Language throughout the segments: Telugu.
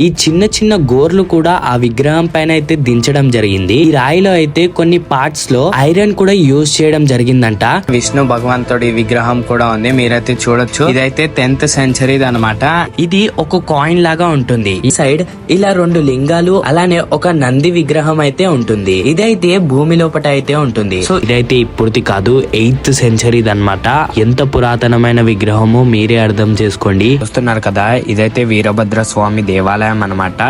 ఈ చిన్న చిన్న గోర్లు కూడా ఆ విగ్రహం పైన అయితే దించడం జరిగింది. ఈ రాయిలో అయితే కొన్ని పార్ట్స్ లో ఐరన్ కూడా యూజ్ చేయడం జరిగిందంట. విష్ణు భగవంతుడి విగ్రహం కూడా ఉంది, మీరైతే చూడొచ్చు. ఇదైతే 10th సెంచరీ అనమాట. ఇది ఒక కాయిన్ లాగా ఉంటుంది. ఈ సైడ్ ఇలా 2 లింగాలు అలానే ఒక నంది విగ్రహం అయితే ఉంటుంది. ఇదైతే భూమి లోపట అయితే ఉంటుంది. సో ఇదైతే ఇప్పుడుది కాదు, 8th సెంచరీ అన్నమాట. ఎంత పురాతనమైన విగ్రహమో మీరే అర్థం చేసుకోండి. చూస్తున్నారు కదా, ఇదైతే వీరభద్ర స్వామి దేవాలయం అన్నమాట.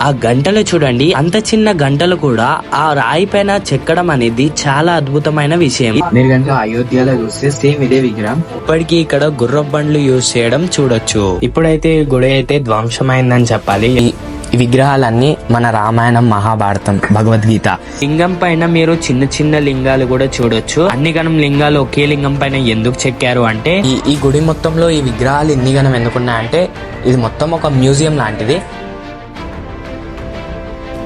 ఆ గంటలు చూడండి, అంత చిన్న గంటలు కూడా ఆ రాయి పైన చెక్కడం అనేది చాలా అద్భుతమైన విషయం. మీరు కనుక అయోధ్యలో చూస్తే సేమ్ ఇదే విగ్రహం. ఇప్పటికీ ఇక్కడ గుర్రపు బండ్లు యూజ్ చేయడం చూడొచ్చు. ఇప్పుడైతే గుడి అయితే ధ్వంసమైందని చెప్పాలి. ఈ విగ్రహాలన్నీ మన రామాయణం, మహాభారతం, భగవద్గీత. లింగం పైన మీరు చిన్న చిన్న లింగాలు కూడా చూడొచ్చు. అన్ని గణం లింగాలు ఒకే లింగం పైన ఎందుకు చెక్కారు అంటే, ఈ గుడి మొత్తంలో ఈ విగ్రహాలు ఇన్ని గణం ఎందుకున్నాయంటే ఇది మొత్తం ఒక మ్యూజియం లాంటిది.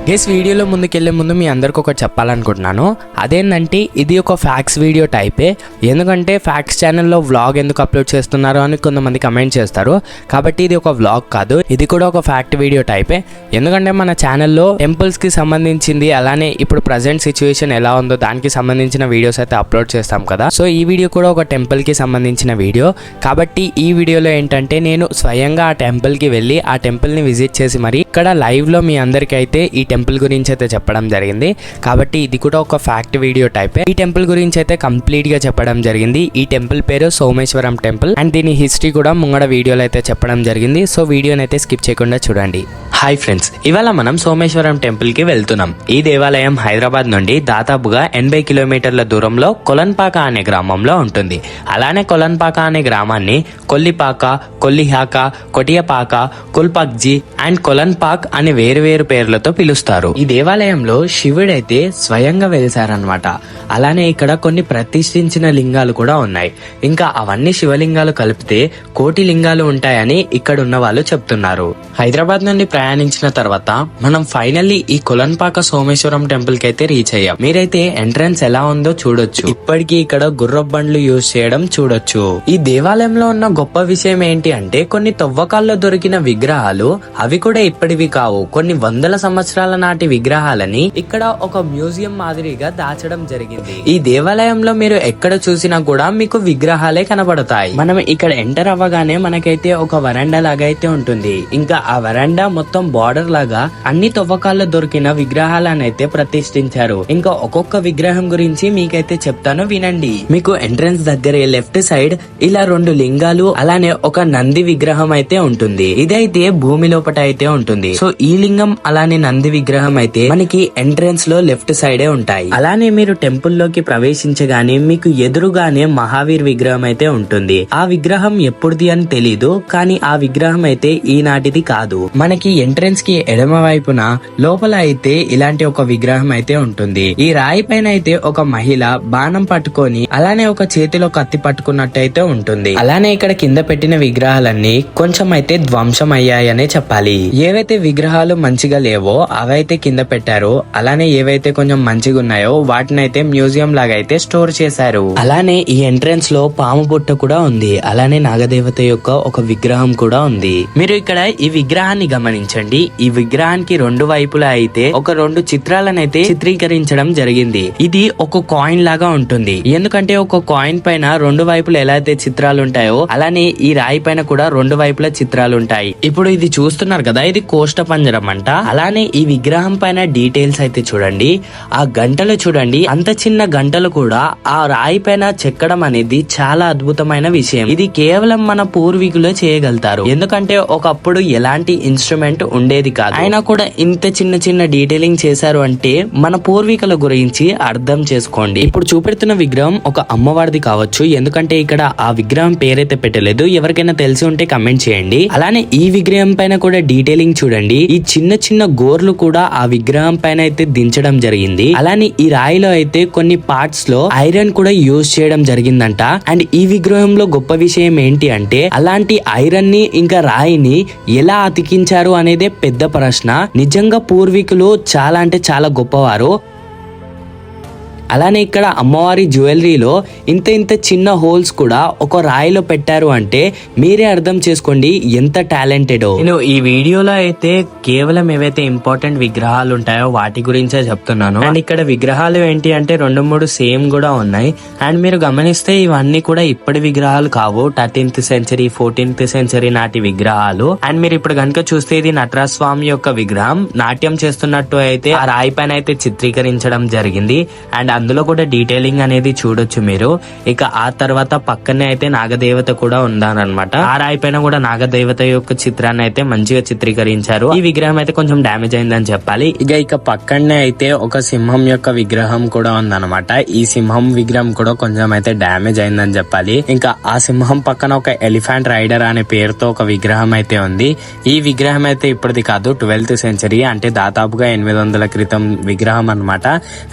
గెస్ వీడియోలో ముందుకెళ్లే ముందు మీ అందరికి ఒకటి చెప్పాలనుకుంటున్నాను. అదేంటంటే ఇది ఒక ఫ్యాక్ట్స్ వీడియో టైపే. ఎందుకంటే ఫ్యాక్ట్స్ ఛానల్లో వ్లాగ్ ఎందుకు అప్లోడ్ చేస్తున్నారు అని కొంతమంది కమెంట్ చేస్తారు. కాబట్టి ఇది ఒక వ్లాగ్ కాదు, ఇది కూడా ఒక ఫ్యాక్ట్ వీడియో టైపే. ఎందుకంటే మన ఛానల్లో టెంపుల్స్కి సంబంధించింది అలానే ఇప్పుడు ప్రజెంట్ సిచ్యువేషన్ ఎలా ఉందో దానికి సంబంధించిన వీడియోస్ అయితే అప్లోడ్ చేస్తాం కదా. సో ఈ వీడియో కూడా ఒక టెంపుల్కి సంబంధించిన వీడియో. కాబట్టి ఈ వీడియోలో ఏంటంటే నేను స్వయంగా ఆ టెంపుల్కి వెళ్ళి ఆ టెంపుల్ని విజిట్ చేసి మరి ఇక్కడ లైవ్లో మీ అందరికీ అయితే ఈ టెంపుల్ గురించి అయితే చెప్పడం జరిగింది. కాబట్టి ఇది కూడా ఒక ఫ్యాక్ట్ వీడియో టైపే. ఈ టెంపుల్ గురించి అయితే కంప్లీట్ గా చెప్పడం జరిగింది. ఈ టెంపుల్ పేరు సోమేశ్వరం టెంపుల్ అండ్ దీని హిస్టరీ కూడా ముంగడ వీడియోలో అయితే చెప్పడం జరిగింది. సో వీడియోని అయితే స్కిప్ చేయకుండా చూడండి. హాయ్ ఫ్రెండ్స్, ఇవాళ మనం సోమేశ్వరం టెంపుల్ కి వెళ్తున్నాం. ఈ దేవాలయం హైదరాబాద్ నుండి దాదాపుగా 80 కిలోమీటర్ల దూరంలో కొలన్పాక అనే గ్రామంలో ఉంటుంది. అలానే కొలన్పాక అనే గ్రామాన్ని కొల్లిపాక, కొల్లిహాక, కొటియపాక, కుల్పక్జీ అండ్ కొలన్పాక్ అనే వేరు పేర్లతో పిలుస్తారు. ఈ దేవాలయంలో శివుడైతే స్వయంగా వెలిసారనమాట. అలానే ఇక్కడ కొన్ని ప్రతిష్ఠించిన లింగాలు కూడా ఉన్నాయి. ఇంకా అవన్నీ శివలింగాలు కలిపితే 1 కోటి లింగాలు ఉంటాయని ఇక్కడ ఉన్న వాళ్ళు చెప్తున్నారు. హైదరాబాద్ నుండి ప్రయాణించిన తర్వాత మనం ఫైనల్లీ ఈ కొలన్పాక సోమేశ్వరం టెంపుల్ కి అయితే రీచ్ అయ్యాం. మీరైతే ఎంట్రన్స్ ఎలా ఉందో చూడొచ్చు. ఇప్పటికీ ఇక్కడ గుర్రపు బండ్లు యూజ్ చేయడం చూడొచ్చు. ఈ దేవాలయంలో ఉన్న గొప్ప విషయం ఏంటి అంటే కొన్ని తవ్వకాల్లో దొరికిన విగ్రహాలు అవి కూడా ఇప్పటివి కావు. కొన్ని వందల సంవత్సరాల నాటి విగ్రహాలని ఇక్కడ ఒక మ్యూజియం మాదిరిగా దాచడం జరిగింది. ఈ దేవాలయంలో మీరు ఎక్కడ చూసినా కూడా మీకు విగ్రహాలే కనబడతాయి. మనం ఇక్కడ ఎంటర్ అవ్వగానే మనకైతే ఒక వరండా లాగా అయితే ఉంటుంది. ఇంకా ఆ వరండా మొత్తం బార్డర్ లాగా అన్ని తవ్వకాల్లో దొరికిన విగ్రహాలనైతే ప్రతిష్ఠించారు. ఇంకా ఒక్కొక్క విగ్రహం గురించి మీకైతే చెప్తాను, వినండి. మీకు ఎంట్రన్స్ దగ్గరే లెఫ్ట్ సైడ్ ఇలా 2 లింగాలు అలానే ఒక నంది విగ్రహం అయితే ఉంటుంది. ఇదైతే భూమి లోపట అయితే ఉంటుంది. సో ఈ లింగం అలానే నంది విగ్రహం అయితే మనకి ఎంట్రన్స్ లో లెఫ్ట్ సైడే ఉంటాయి. అలానే మీరు టెంపుల్ లోకి ప్రవేశించగానే మీకు ఎదురుగానే మహావీర్ విగ్రహం అయితే ఉంటుంది. ఆ విగ్రహం ఎప్పుడుది అని తెలీదు, కానీ ఆ విగ్రహం అయితే ఈనాటిది కాదు. మనకి ఎంట్రన్స్ కి ఎడమ వైపున లోపల అయితే ఇలాంటి ఒక విగ్రహం అయితే ఉంటుంది. ఈ రాయి పైన అయితే ఒక మహిళ బాణం పట్టుకొని అలానే ఒక చేతిలో కత్తి పట్టుకున్నట్టు అయితే ఉంటుంది. అలానే ఇక్కడ కింద పెట్టిన విగ్రహాలన్నీ కొంచెం అయితే ధ్వంసం అయ్యాయనే చెప్పాలి. ఏవైతే విగ్రహాలు మంచిగా లేవో అవైతే కింద పెట్టారు. అలానే ఏవైతే కొంచెం మంచిగా ఉన్నాయో వాటినైతే మ్యూజియం లాగా అయితే స్టోర్ చేశారు. అలానే ఈ ఎంట్రన్స్ లో పాము పుట్ట కూడా ఉంది. అలానే నాగదేవత యొక్క ఒక విగ్రహం కూడా ఉంది. మీరు ఇక్కడ ఈ విగ్రహాన్ని గమనించండి. ఈ విగ్రహానికి 2 వైపులా అయితే ఒక 2 చిత్రాలనైతే చిత్రీకరించడం జరిగింది. ఇది ఒక కాయిన్ లాగా ఉంటుంది. ఎందుకంటే ఒక కాయిన్ పైన 2 వైపులు ఎలా అయితే చిత్రాలు ఉంటాయో అలానే ఈ రాయి పైన కూడా 2 వైపుల చిత్రాలు ఉంటాయి. ఇప్పుడు ఇది చూస్తున్నారు కదా, ఇది కోష్ట పంజరం అంట. అలానే ఈ విగ్రహం పైన డీటెయిల్స్ అయితే చూడండి. ఆ గంటలు చూడండి, అంత చిన్న గంటలు కూడా ఆ రాయి పైన చెక్కడం అనేది చాలా అద్భుతమైన విషయం. ఇది కేవలం మన పూర్వీకులు చేయగలుగుతారు. ఎందుకంటే ఒకప్పుడు ఎలాంటి ఇన్స్ట్రుమెంట్ ఉండేది కాదు, అయినా కూడా ఇంత చిన్న డీటెయిలింగ్ చేశారు అంటే మన పూర్వీకుల గురించి అర్థం చేసుకోండి. ఇప్పుడు చూపెడుతున్న విగ్రహం ఒక అమ్మవారిది కావచ్చు. ఎందుకంటే ఇక్కడ ఆ విగ్రహం పేరైతే పెట్టలేదు. ఎవరికైనా తెలిసి ఉంటే కమెంట్ చేయండి. అలానే ఈ విగ్రహం పైన కూడా డీటెయిలింగ్ చూడండి. ఈ చిన్న గోర్లు కూడా ఆ విగ్రహం పైన అయితే దించడం జరిగింది. అలానే ఈ రాయిలో అయితే కొన్ని పార్ట్స్ లో ఐరన్ కూడా యూజ్ చేయడం జరిగిందంట. అండ్ ఈ విగ్రహంలో గొప్ప విషయం ఏంటి అంటే అలాంటి ఐరన్ ని ఇంకా రాయిని ఎలా అతికించారు అనేదే పెద్ద ప్రశ్న. నిజంగా పూర్వీకులు చాలా అంటే చాలా గొప్పవారు. అలానే ఇక్కడ అమ్మవారి జ్యువెలరీలో ఇంత ఇంత చిన్న హోల్స్ కూడా ఒక రాయిలో పెట్టారు అంటే మీరే అర్థం చేసుకోండి ఎంత టాలెంటెడో. నేను ఈ వీడియోలో అయితే కేవలం ఏవైతే ఇంపార్టెంట్ విగ్రహాలు ఉంటాయో వాటి గురించే చెప్తున్నాను. అండ్ ఇక్కడ విగ్రహాలు ఏంటి అంటే 2-3 సేమ్ కూడా ఉన్నాయి. అండ్ మీరు గమనిస్తే ఇవన్నీ కూడా ఇప్పటి విగ్రహాలు కావు, 13th సెంచరీ 14th సెంచరీ నాటి విగ్రహాలు. అండ్ మీరు ఇప్పుడు కనుక చూస్తే ఇది నటరాజ స్వామి యొక్క విగ్రహం నాట్యం చేస్తున్నట్టు అయితే ఆ రాయి పైన అయితే చిత్రీకరించడం జరిగింది. అండ్ అందులో కూడా డీటెయిలింగ్ అనేది చూడొచ్చు మీరు. ఇక ఆ తర్వాత పక్కనే అయితే నాగదేవత కూడా ఉందన్నమాట. ఆ రాయి పైన కూడా నాగదేవత యొక్క చిత్రాన్ని అయితే మంచిగా చిత్రీకరించారు. ఈ విగ్రహం అయితే కొంచెం డ్యామేజ్ అయిందని చెప్పాలి. ఇక పక్కనే అయితే ఒక సింహం యొక్క విగ్రహం కూడా ఉందన్నమాట. ఈ సింహం విగ్రహం కూడా కొంచెం అయితే డ్యామేజ్ అయిందని చెప్పాలి. ఇంకా ఆ సింహం పక్కన ఒక ఎలిఫెంట్ రైడర్ అనే పేరుతో ఒక విగ్రహం అయితే ఉంది. ఈ విగ్రహం అయితే ఇప్పటిది కాదు, 12th సెంచరీ అంటే దాదాపుగా 800 క్రితం విగ్రహం అన్నమాట.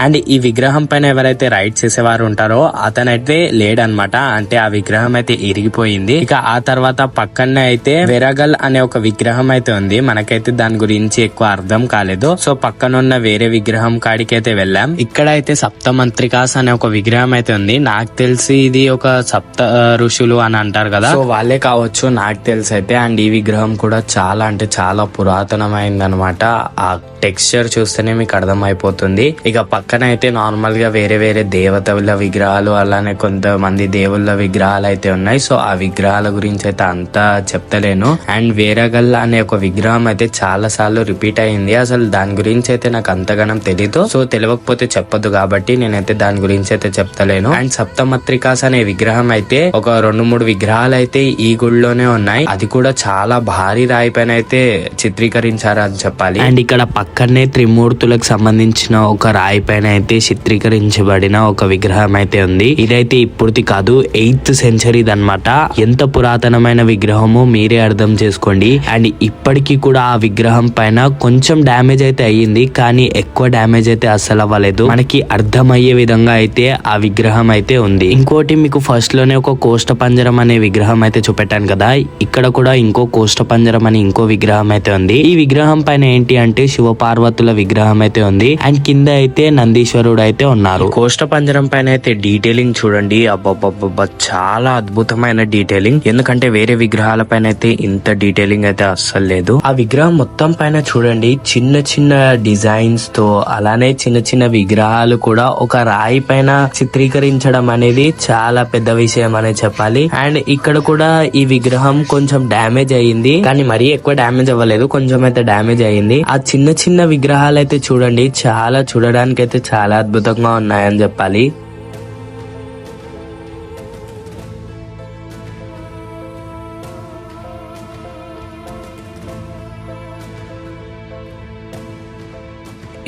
అండ్ ఈ విగ్రహం పైన ఎవరైతే రైడ్ చేసేవారు ఉంటారో అతనైతే లేడనమాట, అంటే ఆ విగ్రహం అయితే ఇరిగిపోయింది. ఇక ఆ తర్వాత పక్కనే అయితే వెరగల్ అనే ఒక విగ్రహం అయితే ఉంది. మనకైతే దాని గురించి ఎక్కువ అర్థం కాలేదు. సో పక్కనున్న వేరే విగ్రహం కాడికి అయితే వెళ్ళాం. ఇక్కడ అయితే సప్తమంత్రికాస్ అనే ఒక విగ్రహం అయితే ఉంది. నాకు తెలిసి ఇది ఒక సప్త ఋషులు అని అంటారు కదా, సో వాళ్ళే కావచ్చు నాకు తెలిసి అయితే. అండ్ ఈ విగ్రహం కూడా చాలా అంటే చాలా పురాతనమైంది అనమాట. ఆ టెక్స్చర్ చూస్తేనే మీకు అర్థమైపోతుంది. ఇక పక్కన అయితే నార్మల్ గా వేరే వేరే దేవతల విగ్రహాలు అలానే కొంతమంది దేవుళ్ళ విగ్రహాలు అయితే ఉన్నాయి. సో ఆ విగ్రహాల గురించి అయితే అంతా చెప్తలేను. అండ్ వేరగల్ అనే ఒక విగ్రహం అయితే చాలా సార్లు రిపీట్ అయింది. అసలు దాని గురించి అయితే నాకు అంతగానం తెలీదు, సో తెలియకపోతే చెప్పొద్దు కాబట్టి నేనైతే దాని గురించి అయితే చెప్తలేను. అండ్ సప్తమత్రికాస్ అనే విగ్రహం అయితే ఒక 2-3 విగ్రహాలు అయితే ఈ గుడిలోనే ఉన్నాయి. అది కూడా చాలా భారీ రాయి పైన అయితే చిత్రీకరించారు అని చెప్పాలి. అండ్ ఇక్కడ పక్కనే త్రిమూర్తులకు సంబంధించిన ఒక రాయి పైన అయితే చిత్రీకరించబడిన ఒక విగ్రహం అయితే ఉంది. ఇదైతే ఇప్పుడుది కాదు, 8th సెంచరీ అన్నమాట. ఎంత పురాతనమైన విగ్రహమో మీరే అర్థం చేసుకోండి. అండ్ ఇప్పటికీ కూడా ఆ విగ్రహం పైన కొంచెం డ్యామేజ్ అయితే అయ్యింది, కానీ ఎక్కువ డ్యామేజ్ అయితే అస్సలు అవ్వలేదు. మనకి అర్థమయ్యే విధంగా అయితే ఆ విగ్రహం అయితే ఉంది. ఇంకోటి మీకు ఫస్ట్ లోనే ఒక కోష్ట పంజరం అనే విగ్రహం అయితే చూపెట్టాను కదా, ఇక్కడ కూడా ఇంకో కోష్ట పంజరం అని ఇంకో విగ్రహం అయితే ఉంది. ఈ విగ్రహం పైన ఏంటి అంటే శివపార్వతుల విగ్రహం అయితే ఉంది. అండ్ కింద అయితే నందీశ్వరుడు అయితే ఉన్నారు. కోష్ట పంజరం పైన అయితే డీటెయిలింగ్ చూడండి, అబ్బబ్బబ్బబ్బా చాలా అద్భుతమైన డీటెయిలింగ్. ఎందుకంటే వేరే విగ్రహాల పైన అయితే ఇంత డీటెయిలింగ్ అయితే అస్సలు లేదు. ఆ విగ్రహం మొత్తం పైన చూడండి చిన్న చిన్న డిజైన్స్ తో అలానే చిన్న చిన్న విగ్రహాలు కూడా ఒక రాయి పైన చిత్రీకరించడం అనేది చాలా పెద్ద విషయం అనే చెప్పాలి. అండ్ ఇక్కడ కూడా ఈ విగ్రహం కొంచెం డ్యామేజ్ అయ్యింది, కానీ మరీ ఎక్కువ డ్యామేజ్ అవ్వలేదు, కొంచెం అయితే డ్యామేజ్ అయ్యింది. ఆ చిన్న చిన్న విగ్రహాలు అయితే చూడండి చాలా చూడడానికి అయితే చాలా అద్భుతంగా ఉన్నాయని చెప్పాలి.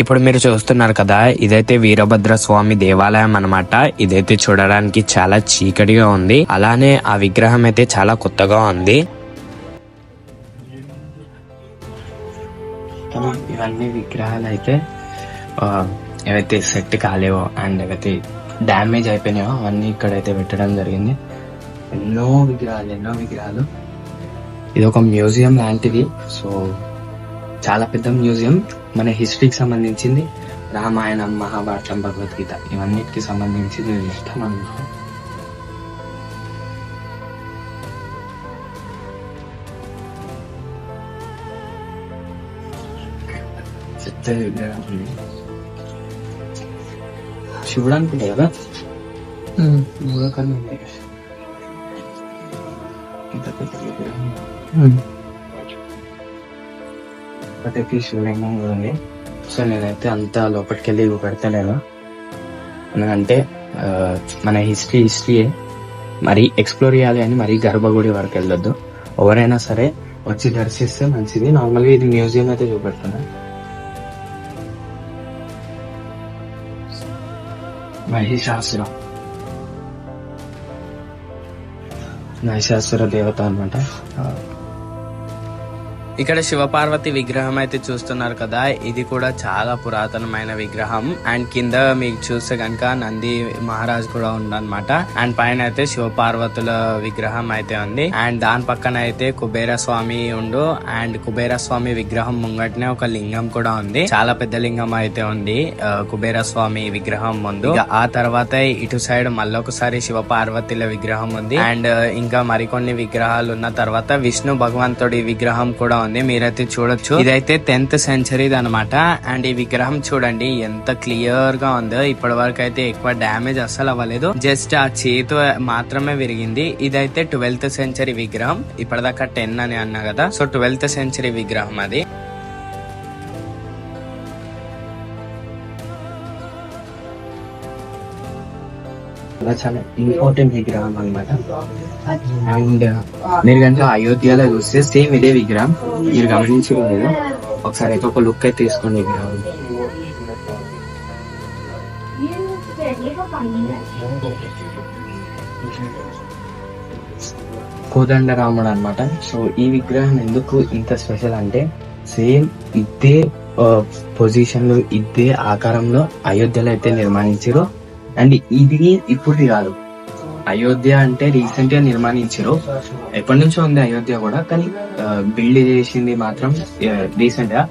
ఇప్పుడు మీరు చూస్తున్నారు కదా, ఇదైతే వీరభద్ర స్వామి దేవాలయం అన్నమాట. ఇదైతే చూడడానికి చాలా చీకటిగా ఉంది, అలానే ఆ విగ్రహం అయితే చాలా కొత్తగా ఉంది. ఇవన్నీ విగ్రహాలు అయితే ఏవైతే సెట్ కాలేవో అండ్ ఏవైతే డ్యామేజ్ అయిపోయినాయో అవన్నీ ఇక్కడైతే పెట్టడం జరిగింది. ఎన్నో విగ్రహాలు. ఇది ఒక మ్యూజియం లాంటిది. సో చాలా పెద్ద మ్యూజియం, మన హిస్టరీకి సంబంధించింది. రామాయణం, మహాభారతం, భగవద్గీత ఇవన్నిటికి సంబంధించింది మొత్తం అన్నమాట. శివుడు అనుకుంటా కదా, కన్నా ప్రతి శివలింగం కూడా ఉంది. సో నేనైతే అంత లోపలికి వెళ్ళి పెడతలేను, ఎందుకంటే మన హిస్టరీయే మరీ ఎక్స్ప్లోర్ చేయాలి అని మరీ గర్భగుడి వరకు వెళ్ళొద్దు. ఎవరైనా సరే వచ్చి దర్శిస్తే మంచిది. నార్మల్గా ఇది మ్యూజియం అయితే చూపెడుతున్నా. మహిషాసుర దేవత అన్నమాట. ఇక్కడ శివపార్వతి విగ్రహం అయితే చూస్తున్నారు కదా, ఇది కూడా చాలా పురాతనమైన విగ్రహం. అండ్ కింద మీకు చూస్తే గనక నంది మహారాజ్ కూడా ఉందన్నమాట. అండ్ పైన అయితే శివపార్వతుల విగ్రహం అయితే ఉంది. అండ్ దాని పక్కన అయితే కుబేర స్వామి ఉండు. అండ్ కుబేర స్వామి విగ్రహం ముంగటనే ఒక లింగం కూడా ఉంది, చాలా పెద్ద లింగం అయితే ఉంది కుబేర స్వామి విగ్రహం ముందు. ఆ తర్వాత ఇటు సైడ్ మళ్ళొకసారి శివపార్వతుల విగ్రహం ఉంది. అండ్ ఇంకా మరికొన్ని విగ్రహాలు ఉన్న తర్వాత విష్ణు భగవంతుడి విగ్రహం కూడా ఉంది, మీరైతే చూడొచ్చు. ఇదైతే 10th century అనమాట. అండ్ ఈ విగ్రహం చూడండి ఎంత క్లియర్ గా ఉందో. ఇప్పటి వరకు అయితే ఎక్కువ డ్యామేజ్ అస్సలు అవ్వలేదు, జస్ట్ ఆ చేతు మాత్రమే విరిగింది. ఇదైతే 12th century విగ్రహం, ఇప్పటిదాకా 10 అని అన్నా కదా, సో 12th century విగ్రహం అది. చాలా ఇంపార్టెంట్ విగ్రహం అన్నమాట. అండ్ మీరు కనుక అయోధ్యలో చూస్తే సేమ్ ఇదే విగ్రహం, మీరు గమనించలేదు. ఒకసారి అయితే ఒక లుక్ అయితే తీసుకోండి విగ్రహం. కోదండరాముడు అన్నమాట. సో ఈ విగ్రహం ఎందుకు ఇంత స్పెషల్ అంటే సేమ్ ఇదే పొజిషన్ లో ఇదే ఆకారంలో అయోధ్యలో అయితే నిర్మాణించారు. అండ్ ఇది ఇప్పుడు కాదు, అయోధ్య అంటే రీసెంట్ గా నిర్మాణించారు, ఎప్పటి నుంచో ఉంది అయోధ్య కూడా, కానీ బిల్డ్ చేసింది మాత్రం రీసెంట్ గా.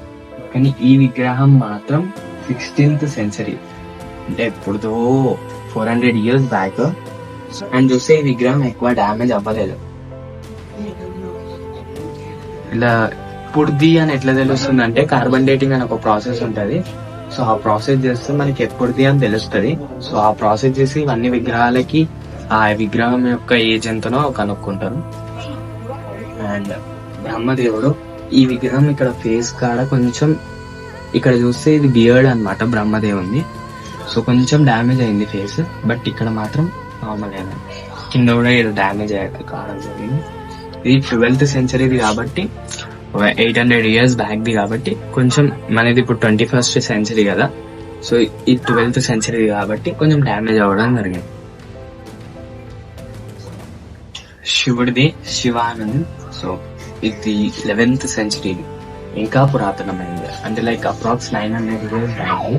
కానీ ఈ విగ్రహం మాత్రం 16th century, అంటే ఎప్పుడుదో 400 years బ్యాక్. అండ్ చూస్తే ఈ విగ్రహం ఎక్కువ డ్యామేజ్ అవ్వలేదు. ఇలా ఇప్పుడుది అని ఎట్లా తెలుస్తుంది అంటే కార్బన్ డేటింగ్ అని ఒక ప్రాసెస్ ఉంటది. సో ఆ ప్రాసెస్ చేస్తే మనకి ఎప్పుడుది అని తెలుస్తుంది. సో ఆ ప్రాసెస్ చేసి ఇవన్నీ విగ్రహాలకి ఆ విగ్రహం యొక్క ఏజ్ ఎంతనో కనుక్కుంటారు. అండ్ బ్రహ్మదేవుడు ఈ విగ్రహం ఇక్కడ ఫేస్ కాడ కొంచెం ఇక్కడ చూస్తే ఇది బియర్డ్ అన్నమాట బ్రహ్మదేవుని. సో కొంచెం డ్యామేజ్ అయింది ఫేస్, బట్ ఇక్కడ మాత్రం నార్మల్ అయినా. కింద కూడా ఏదో డ్యామేజ్ కావడం జరిగింది. ఇది 12th century కాబట్టి 800 years బ్యాక్ ది కాబట్టి కొంచెం మనది ఇప్పుడు 21st century కదా, సో ఈ 12th century కాబట్టి కొంచెం డ్యామేజ్ అవ్వడం జరిగింది. శివుడిది శివానంద్. సో ఇది 11th century, ఇంకా పురాతనమైనది, అంటే లైక్ అప్రాక్స్ 900 years బ్యాక్.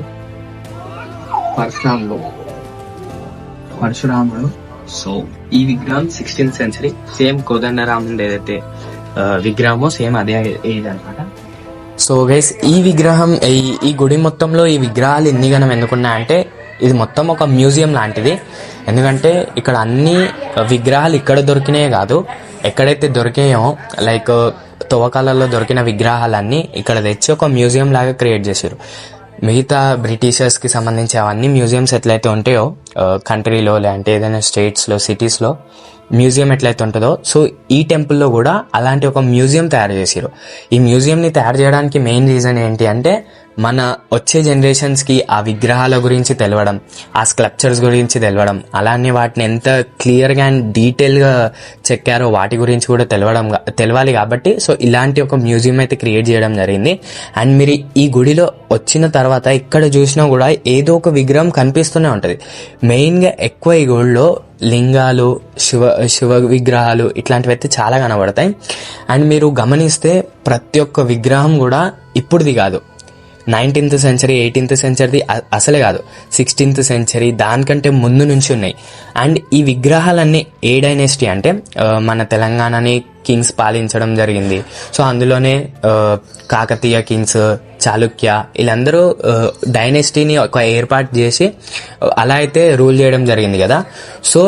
పరశురాముడు. సో ఈ విగ్రహం 16th century, సేమ్ కోదండరాముడు ఏదైతే విగ్రహమో సేమ్ అదే ఏజ్ అనమాట. సో గైస్ ఈ విగ్రహం ఈ గుడి మొత్తంలో ఈ విగ్రహాలు ఎన్ని గణం ఎందుకున్నాయంటే ఇది మొత్తం ఒక మ్యూజియం లాంటిది. ఎందుకంటే ఇక్కడ అన్ని విగ్రహాలు ఇక్కడ దొరికినాయే కాదు, ఎక్కడైతే దొరికాయో లైక్ తవ్వకాలలో దొరికిన విగ్రహాలన్నీ ఇక్కడ తెచ్చి ఒక మ్యూజియం లాగా క్రియేట్ చేశారు. మిగతా బ్రిటిషర్స్ కి సంబంధించి అవన్నీ మ్యూజియంస్ ఎట్లయితే ఉంటాయో కంట్రీలో లేదంటే ఏదైనా స్టేట్స్లో సిటీస్లో మ్యూజియం ఎట్లయితే ఉంటుందో, సో ఈ టెంపుల్లో కూడా అలాంటి ఒక మ్యూజియం తయారు చేశారు. ఈ మ్యూజియంని తయారు చేయడానికి మెయిన్ రీజన్ ఏంటి అంటే మన వచ్చే జనరేషన్స్కి ఆ విగ్రహాల గురించి తెలవడం, ఆ స్కల్ప్చర్స్ గురించి తెలవడం, అలానే వాటిని ఎంత క్లియర్గా అండ్ డీటెయిల్గా చెక్కారో వాటి గురించి కూడా తెలవాలి కాబట్టి సో ఇలాంటి ఒక మ్యూజియం అయితే క్రియేట్ చేయడం జరిగింది. అండ్ మీరు ఈ గుడిలో వచ్చిన తర్వాత ఇక్కడ చూసినా కూడా ఏదో ఒక విగ్రహం కనిపిస్తూనే ఉంటుంది. మెయిన్గా ఎక్కువ ఈ గుడిలో లింగాలు, శివ విగ్రహాలు ఇట్లాంటివి అయితే చాలా కనబడతాయి. అండ్ మీరు గమనిస్తే ప్రతి ఒక్క విగ్రహం కూడా ఇప్పుడుది కాదు, 19th century 18th century అసలే కాదు, 16th century దానికంటే ముందు నుంచి ఉన్నాయి. అండ్ ఈ విగ్రహాలన్నీ ఏ డైనెస్టీ అంటే మన తెలంగాణని కింగ్స్ పాలించడం జరిగింది. సో అందులోనే కాకతీయ కింగ్స్, చాళుక్య వీళ్ళందరూ డైనెస్టీని ఒక ఏర్పాటు చేసి అలా అయితే రూల్ చేయడం జరిగింది కదా. సో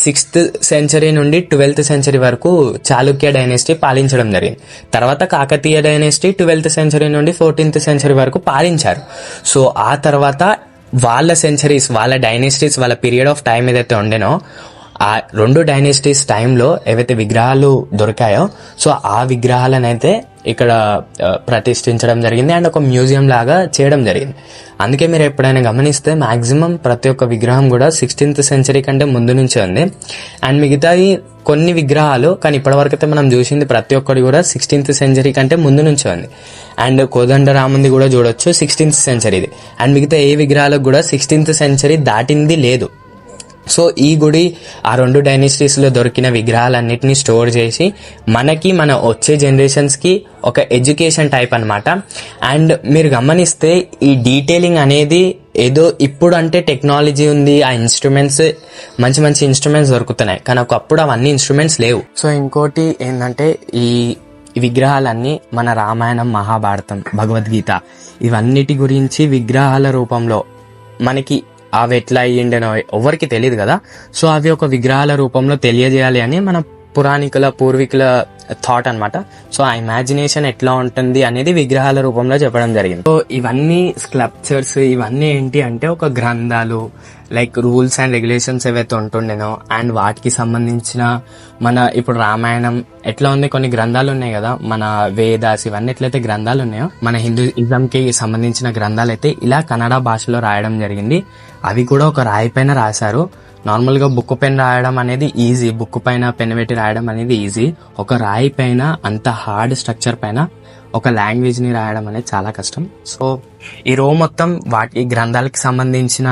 6th century నుండి 12th century వరకు చాళుక్య డైనెస్టీ పాలించడం జరిగింది. తర్వాత కాకతీయ డైనెస్టీ 12th century నుండి 14th century వరకు పాలించారు. సో ఆ తర్వాత వాళ్ళ సెంచరీస్, వాళ్ళ డైనెస్టీస్, వాళ్ళ పీరియడ్ ఆఫ్ టైం ఏదైతే ఉండేనో ఆ రెండు డైనెస్టీస్ టైంలో ఏవైతే విగ్రహాలు దొరికాయో సో ఆ విగ్రహాలను అయితే ఇక్కడ ప్రతిష్ఠించడం జరిగింది అండ్ ఒక మ్యూజియం లాగా చేయడం జరిగింది. అందుకే మీరు ఎప్పుడైనా గమనిస్తే మాక్సిమం ప్రతి ఒక్క విగ్రహం కూడా 16th century కంటే ముందు నుంచే ఉంది. అండ్ మిగతాయి కొన్ని విగ్రహాలు కానీ ఇప్పటివరకు అయితే మనం చూసింది ప్రతి ఒక్కటి కూడా 16th century కంటే ముందు నుంచే ఉంది. అండ్ కోదండరాముంది కూడా చూడొచ్చు 16th centuryది. అండ్ మిగతా ఏ విగ్రహాలకు కూడా 16th century దాటింది లేదు. సో ఈ గుడి ఆ 2 డైనెస్టీస్లో దొరికిన విగ్రహాలన్నిటినీ స్టోర్ చేసి మనకి మన వచ్చే జనరేషన్స్కి ఒక ఎడ్యుకేషన్ టైప్ అనమాట. అండ్ మీరు గమనిస్తే ఈ డీటెయిలింగ్ అనేది ఏదో ఇప్పుడు అంటే టెక్నాలజీ ఉంది, ఆ ఇన్స్ట్రుమెంట్స్ మంచి మంచి ఇన్స్ట్రుమెంట్స్ దొరుకుతున్నాయి, కానీ ఒకప్పుడు అవన్నీ ఇన్స్ట్రుమెంట్స్ లేవు. సో ఇంకోటి ఏంటంటే ఈ విగ్రహాలన్నీ మన రామాయణం, మహాభారతం, భగవద్గీత ఇవన్నిటి గురించి విగ్రహాల రూపంలో మనకి అవి ఎట్లా అయ్యిండనో ఎవరికి తెలియదు కదా. సో అవి ఒక విగ్రహాల రూపంలో తెలియజేయాలి అని మన పూర్వీకుల థాట్ అనమాట. సో ఆ ఇమాజినేషన్ ఎట్లా ఉంటుంది అనేది విగ్రహాల రూపంలో చెప్పడం జరిగింది. సో ఇవన్నీ స్కల్ప్చర్స్ ఇవన్నీ ఏంటి అంటే ఒక గ్రంథాలు, లైక్ రూల్స్ అండ్ రెగ్యులేషన్స్ ఏవైతే ఉంటుండేనో అండ్ వాటికి సంబంధించిన మన ఇప్పుడు రామాయణం ఎట్లా ఉంది, కొన్ని గ్రంథాలు ఉన్నాయి కదా, మన వేదాస్ ఇవన్నీ ఎట్లయితే గ్రంథాలు ఉన్నాయో మన హిందూయిజంకి సంబంధించిన గ్రంథాలు అయితే ఇలా కన్నడ భాషలో రాయడం జరిగింది. అవి కూడా ఒక రాయి పైన రాశారు. నార్మల్గా బుక్ పెన్ రాయడం అనేది ఈజీ, బుక్ పైన పెన్ పెట్టి రాయడం అనేది ఈజీ. ఒక రాయి పైన అంత హార్డ్ స్ట్రక్చర్ పైన ఒక లాంగ్వేజ్ ని రాయడం అనేది చాలా కష్టం. సో ఈ రో మొత్తం వాటి గ్రంథాలకి సంబంధించిన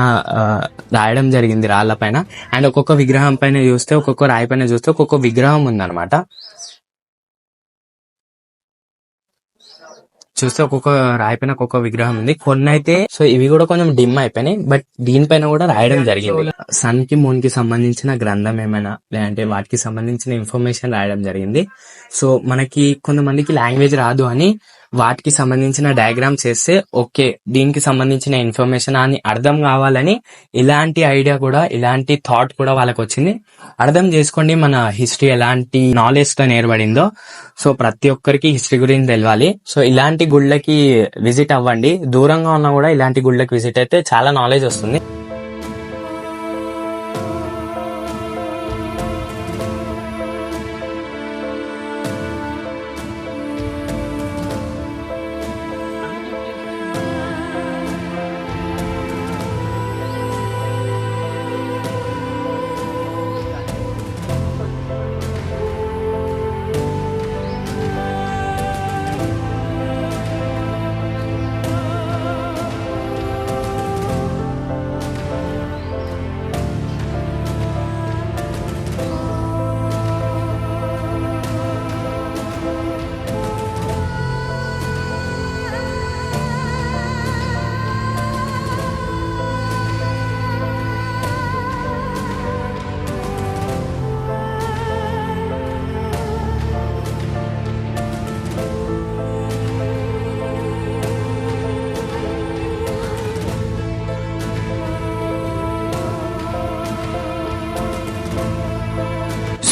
రాయడం జరిగింది రాళ్ల పైన. అండ్ ఒక్కొక్క విగ్రహం పైన చూస్తే, ఒక్కొక్క రాయి పైన చూస్తే ఒక్కొక్క విగ్రహం ఉందన్నమాట. చూస్తే ఒక్కొక్క రాయి పైన ఒక్కొక్క విగ్రహం ఉంది. కొన్ని అయితే సో ఇవి కూడా కొంచెం డిమ్ అయిపోయినాయి, బట్ దీనిపైన కూడా రాయడం జరిగింది. సన్ కి మూన్ కి సంబంధించిన గ్రంథం ఏమైనా లేదంటే వాటికి సంబంధించిన ఇన్ఫర్మేషన్ రాయడం జరిగింది. సో మనకి కొంతమందికి లాంగ్వేజ్ రాదు అని వాటికి సంబంధించిన డయాగ్రామ్స్ చేస్తే ఓకే దీనికి సంబంధించిన ఇన్ఫర్మేషన్ అని అర్థం కావాలని ఇలాంటి ఐడియా కూడా, ఇలాంటి థాట్ కూడా వాళ్ళకి వచ్చింది. అర్థం చేసుకోండి మన హిస్టరీ ఎలాంటి నాలెడ్జ్ తో నేర్పడిందో. సో ప్రతి ఒక్కరికి హిస్టరీ గురించి తెలవాలి. సో ఇలాంటి గుళ్ళకి విజిట్ అవ్వండి, దూరంగా ఉన్నా కూడా ఇలాంటి గుళ్ళకి విజిట్ అయితే చాలా నాలెడ్జ్ వస్తుంది.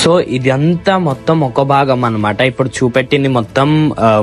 సో ఇదంతా మొత్తం ఒక భాగం అన్నమాట. ఇప్పుడు చూపెట్టింది మొత్తం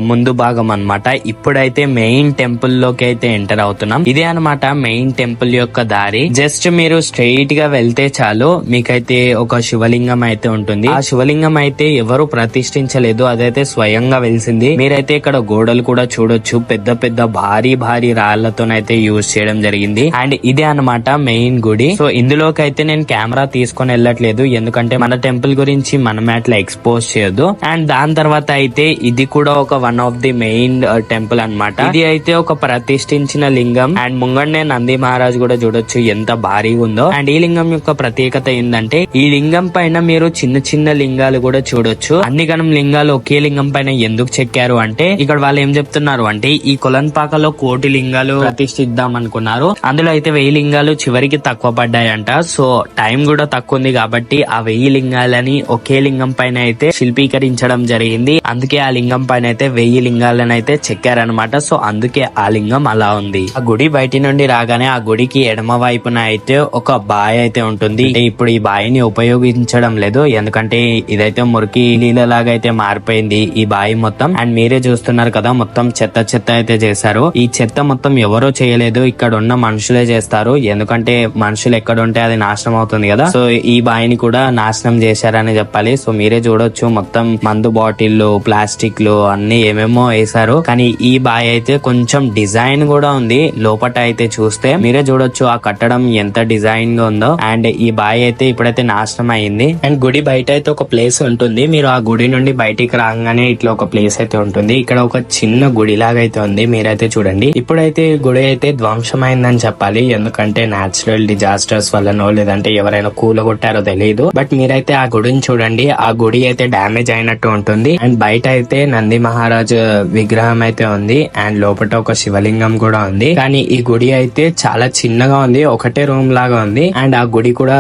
ముందు భాగం అన్నమాట. ఇప్పుడైతే మెయిన్ టెంపుల్ లోకి అయితే ఎంటర్ అవుతున్నాం. ఇదే అన్నమాట మెయిన్ టెంపుల్ యొక్క దారి. జస్ట్ మీరు స్ట్రైట్ గా వెళ్తే చాలు మీకైతే ఒక శివలింగం అయితే ఉంటుంది. ఆ శివలింగం అయితే ఎవరు ప్రతిష్ఠించలేదు, అదైతే స్వయంగా వెలిసింది. మీరైతే ఇక్కడ గోడలు కూడా చూడొచ్చు, పెద్ద పెద్ద భారీ భారీ రాళ్లతోనైతే యూజ్ చేయడం జరిగింది. అండ్ ఇదే అన్నమాట మెయిన్ గుడి. సో ఇందులోకి అయితే నేను కెమెరా తీసుకొని వెళ్ళట్లేదు, ఎందుకంటే మన టెంపుల్ గురించి మనం అట్లా ఎక్స్పోజ్ చేయొద్దు. అండ్ దాని తర్వాత అయితే ఇది కూడా ఒక one of the main temple అన్నమాట. ఇది అయితే ఒక ప్రతిష్ఠించిన లింగం. అండ్ ముంగండే నంది మహారాజ్ కూడా చూడొచ్చు ఎంత భారీగా ఉందో. అండ్ ఈ లింగం యొక్క ప్రత్యేకత ఏంటంటే ఈ లింగం పైన మీరు చిన్న చిన్న లింగాలు కూడా చూడొచ్చు. అన్ని గణం లింగాలు ఒకే లింగం పైన ఎందుకు చెక్కారు అంటే ఇక్కడ వాళ్ళు ఏం చెప్తున్నారు అంటే ఈ కొలన్పాకలో 1,000 లింగాలు ప్రతిష్ఠిద్దాం అనుకున్నారు, అందులో అయితే 1000 లింగాలు చివరికి తక్కువ పడ్డాయంట. సో టైం కూడా తక్కువ ఉంది కాబట్టి ఆ 1000 లింగాలని ఒకే లింగం పైన అయితే శిల్పీకరించడం జరిగింది. అందుకే ఆ లింగం పైన అయితే 1000 లింగాలను అయితే చెక్కారనమాట. సో అందుకే ఆ లింగం అలా ఉంది. ఆ గుడి బయటి నుండి రాగానే ఆ గుడికి ఎడమ వైపున అయితే ఒక బావి అయితే ఉంటుంది. ఇప్పుడు ఈ బావిని ఉపయోగించడం లేదు, ఎందుకంటే ఇదైతే మురికి నీళ్ళలాగా అయితే మారిపోయింది ఈ బావి మొత్తం. అండ్ మీరే చూస్తున్నారు కదా మొత్తం చెత్త చెత్త అయితే చేశారు. ఈ చెత్త మొత్తం ఎవరో చేయలేదు, ఇక్కడ ఉన్న మనుషులే చేస్తారు. ఎందుకంటే మనుషులు ఎక్కడ ఉంటే అది నాశనం అవుతుంది కదా. సో ఈ బావిని కూడా నాశనం చేశారని అని చెప్పాలి. సో మీరే చూడొచ్చు మొత్తం మందు బాటిల్లు, ప్లాస్టిక్లు అన్ని ఏమేమో వేసారు. కానీ ఈ బాయ్ అయితే కొంచెం డిజైన్ కూడా ఉంది. లోపట అయితే చూస్తే మీరే చూడొచ్చు ఆ కట్టడం ఎంత డిజైన్ గా ఉందో. అండ్ ఈ బాయ్ అయితే ఇప్పుడైతే నాశనం అయింది. అండ్ గుడి బయట అయితే ఒక ప్లేస్ ఉంటుంది. మీరు ఆ గుడి నుండి బయటికి రాగానే ఇట్లా ఒక ప్లేస్ అయితే ఉంటుంది. ఇక్కడ ఒక చిన్న గుడి లాగా అయితే ఉంది. మీరైతే చూడండి. ఇప్పుడైతే గుడి అయితే ధ్వంసమైందని చెప్పాలి. ఎందుకంటే నేచురల్ డిజాస్టర్స్ వల్లనో లేదంటే ఎవరైనా కూలగొట్టారో తెలియదు. బట్ మీరైతే ఆ గుడిని చూడండి. ఆ గుడి అయితే డ్యామేజ్ అయినట్టు ఉంటుంది. అండ్ బయట అయితే నంది మహారాజ్ విగ్రహం అయితే ఉంది. అండ్ లోపల ఒక శివలింగం కూడా ఉంది. కానీ ఈ గుడి అయితే చాలా చిన్నగా ఉంది. ఒకటే రూమ్ లాగా ఉంది. అండ్ ఆ గుడి కూడా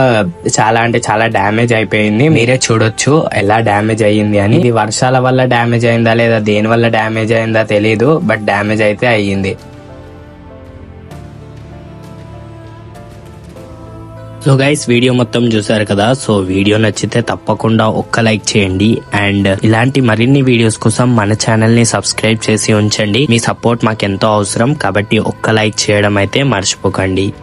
చాలా అంటే చాలా డ్యామేజ్ అయిపోయింది. మీరే చూడొచ్చు ఎలా డ్యామేజ్ అయ్యింది అని. ఇది వర్షాల వల్ల డ్యామేజ్ అయిందా లేదా దేని వల్ల డ్యామేజ్ అయిందా తెలీదు. బట్ డ్యామేజ్ అయితే అయ్యింది. సో గైస్ వీడియో మొత్తం చూసారు కదా. సో వీడియో నచ్చితే తప్పకుండా ఒక్క లైక్ చేయండి. అండ్ ఇలాంటి మరిన్ని వీడియోస్ కోసం మన ఛానల్ ని సబ్స్క్రైబ్ చేసి ఉంచండి. మీ సపోర్ట్ మాకు ఎంతో అవసరం కాబట్టి ఒక్క లైక్ చేయడం అయితే మర్చిపోకండి.